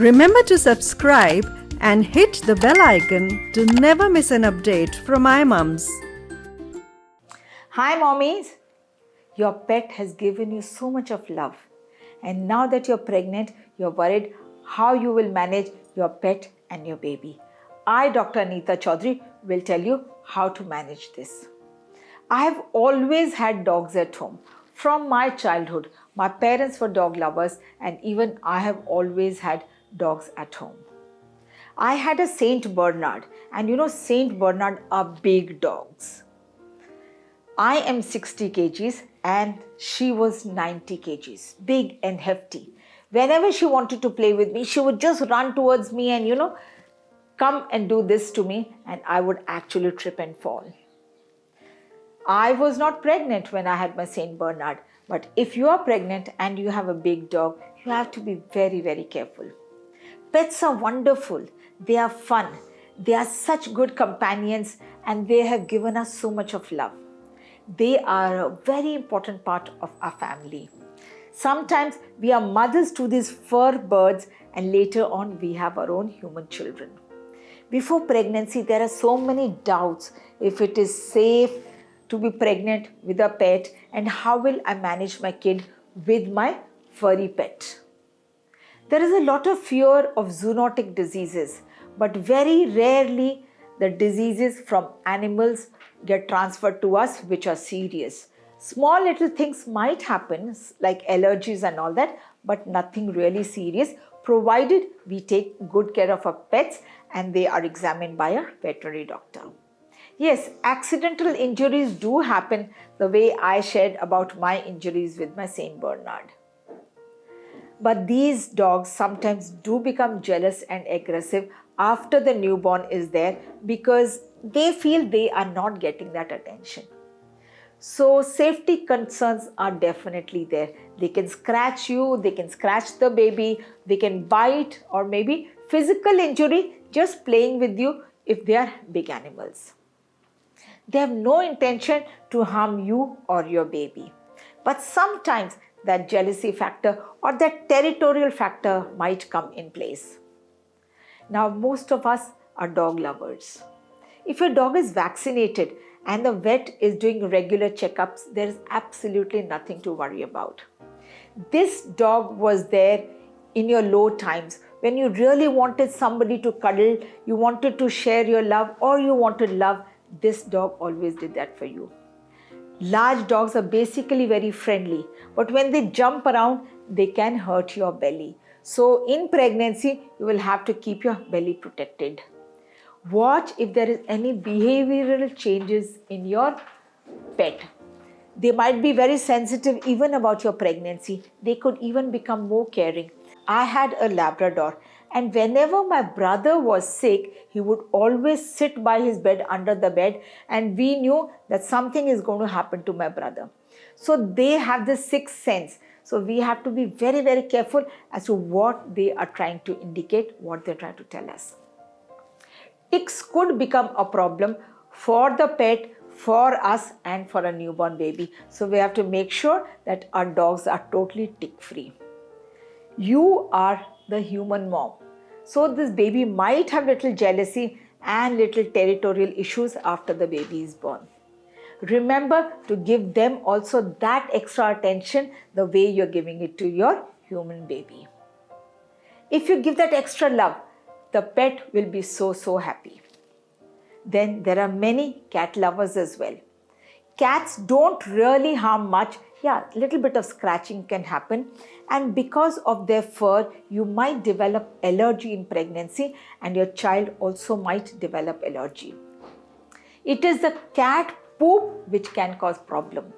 Remember to subscribe and hit the bell icon to never miss an update from iMumz. Hi mommies, your pet has given you so much of love, and now that you're pregnant, you're worried how you will manage your pet and your baby. I, Dr. Anita Chaudhary, will tell you how to manage this. I have always had dogs at home. From my childhood, my parents were dog lovers, and even I have always had dogs at home. I had a Saint Bernard, and Saint Bernard are big dogs. I am 60 kgs and she was 90 kgs, big and hefty. Whenever she wanted to play with me, she would just run towards me and come and do this to me, and I would actually trip and fall. I was not pregnant when I had my Saint Bernard, but if you are pregnant and you have a big dog, you have to be very, very careful. Pets are wonderful. They are fun. They are such good companions, and they have given us so much of love. They are a very important part of our family. Sometimes we are mothers to these fur birds, and later on we have our own human children. Before pregnancy, there are so many doubts if it is safe to be pregnant with a pet, and how will I manage my kid with my furry pet. There is a lot of fear of zoonotic diseases, but very rarely the diseases from animals get transferred to us, which are serious. Small little things might happen like allergies and all that, but nothing really serious, provided we take good care of our pets and they are examined by a veterinary doctor. Yes, accidental injuries do happen, the way I shared about my injuries with my Saint Bernard. But these dogs sometimes do become jealous and aggressive after the newborn is there because they feel they are not getting that attention. So safety concerns are definitely there. They can scratch you, they can scratch the baby, they can bite, or maybe physical injury just playing with you if they are big animals. They have no intention to harm you or your baby. But sometimes that jealousy factor or that territorial factor might come in place. Now, most of us are dog lovers. If your dog is vaccinated and the vet is doing regular checkups, there is absolutely nothing to worry about. This dog was there in your low times when you really wanted somebody to cuddle, you wanted to share your love, or you wanted love. This dog always did that for you. Large dogs are basically very friendly, but when they jump around, they can hurt your belly. So in pregnancy, you will have to keep your belly protected. Watch if there is any behavioral changes in your pet. They might be very sensitive even about your pregnancy. They could even become more caring. I had a Labrador, and whenever my brother was sick, he would always sit by his bed under the bed, and we knew that something is going to happen to my brother. So they have this sixth sense. So we have to be very, very careful as to what they are trying to indicate, what they're trying to tell us. Ticks could become a problem for the pet, for us, and for a newborn baby. So we have to make sure that our dogs are totally tick-free. You are the human mom. So this baby might have little jealousy and little territorial issues after the baby is born. Remember to give them also that extra attention the way you're giving it to your human baby. If you give that extra love, the pet will be so happy. Then there are many cat lovers as well. Cats don't really harm much. Yeah, a little bit of scratching can happen, and because of their fur, you might develop allergy in pregnancy, and your child also might develop allergy. It is the cat poop which can cause problem.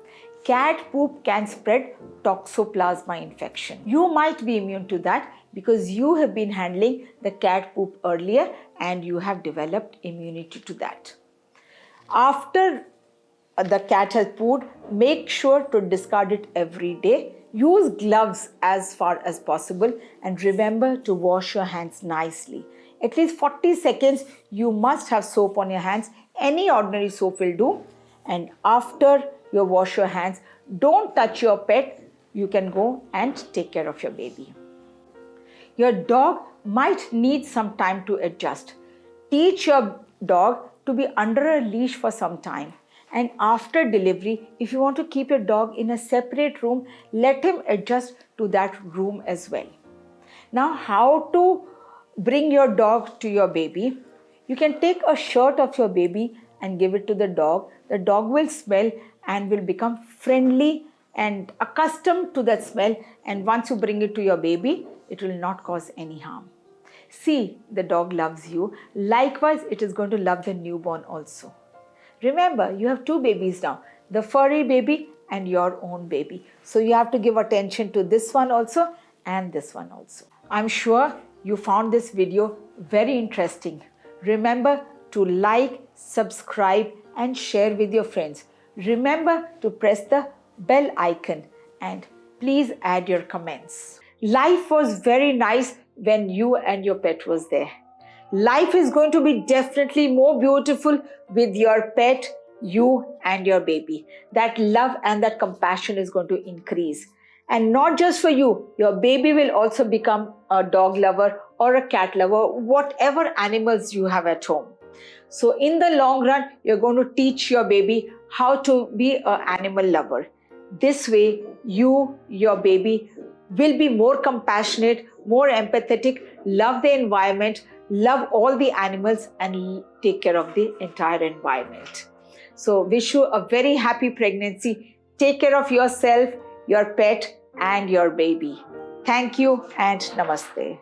Cat poop can spread toxoplasma infection. You might be immune to that because you have been handling the cat poop earlier and you have developed immunity to that. After the cat has pooed, make sure to discard it every day. Use gloves as far as possible, and remember to wash your hands nicely. At least 40 seconds you must have soap on your hands. Any ordinary soap will do. And after you wash your hands, don't touch your pet. You can go and take care of your baby. Your dog might need some time to adjust. Teach your dog to be under a leash for some time. And after delivery, if you want to keep your dog in a separate room, let him adjust to that room as well. Now, how to bring your dog to your baby? You can take a shirt of your baby and give it to the dog. The dog will smell and will become friendly and accustomed to that smell. And once you bring it to your baby, it will not cause any harm. See, the dog loves you. Likewise, it is going to love the newborn also. Remember, you have two babies now, the furry baby and your own baby. So you have to give attention to this one also and this one also. I'm sure you found this video very interesting. Remember to like, subscribe and share with your friends. Remember to press the bell icon and please add your comments. Life was very nice when you and your pet was there. Life is going to be definitely more beautiful with your pet, you and your baby. That love and that compassion is going to increase. And not just for you, your baby will also become a dog lover or a cat lover, whatever animals you have at home. So in the long run, you're going to teach your baby how to be an animal lover. This way, you, your baby, will be more compassionate, more empathetic, love the environment, love all the animals and take care of the entire environment. So wish you a very happy pregnancy. Take care of yourself, your pet and your baby. Thank you and namaste.